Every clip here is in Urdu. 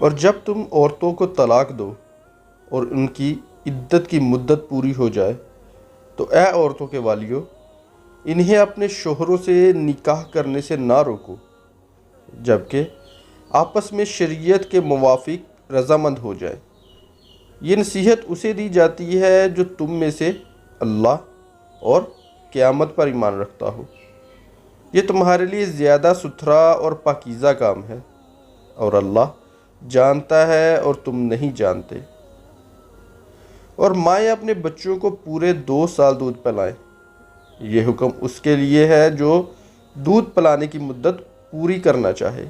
اور جب تم عورتوں کو طلاق دو اور ان کی عدت کی مدت پوری ہو جائے تو اے عورتوں کے والیو، انہیں اپنے شوہروں سے نکاح کرنے سے نہ روکو جبکہ آپس میں شریعت کے موافق رضامند ہو جائے۔ یہ نصیحت اسے دی جاتی ہے جو تم میں سے اللہ اور قیامت پر ایمان رکھتا ہو۔ یہ تمہارے لیے زیادہ ستھرا اور پاکیزہ کام ہے، اور اللہ جانتا ہے اور تم نہیں جانتے۔ اور مائیں اپنے بچوں کو پورے 2 سال دودھ پلائیں۔ یہ حکم اس کے لیے ہے جو دودھ پلانے کی مدت پوری کرنا چاہے،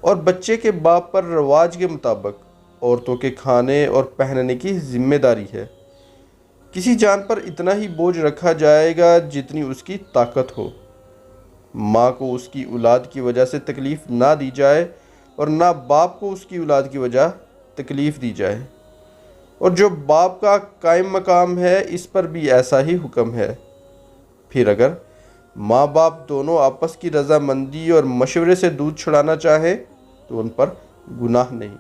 اور بچے کے باپ پر رواج کے مطابق عورتوں کے کھانے اور پہننے کی ذمہ داری ہے۔ کسی جان پر اتنا ہی بوجھ رکھا جائے گا جتنی اس کی طاقت ہو۔ ماں کو اس کی اولاد کی وجہ سے تکلیف نہ دی جائے اور نہ باپ کو اس کی اولاد کی وجہ تکلیف دی جائے، اور جو باپ کا قائم مقام ہے اس پر بھی ایسا ہی حکم ہے۔ پھر اگر ماں باپ دونوں آپس کی رضامندی اور مشورے سے دودھ چھڑانا چاہیں تو ان پر گناہ نہیں،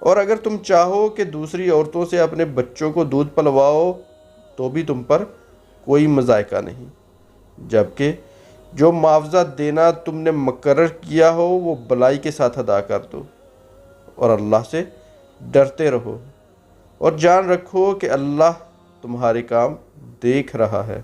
اور اگر تم چاہو کہ دوسری عورتوں سے اپنے بچوں کو دودھ پلواؤ تو بھی تم پر کوئی مضائقہ نہیں، جبکہ جو معاوضہ دینا تم نے مقرر کیا ہو وہ بلائی کے ساتھ ادا کر دو، اور اللہ سے ڈرتے رہو، اور جان رکھو کہ اللہ تمہارے کام دیکھ رہا ہے۔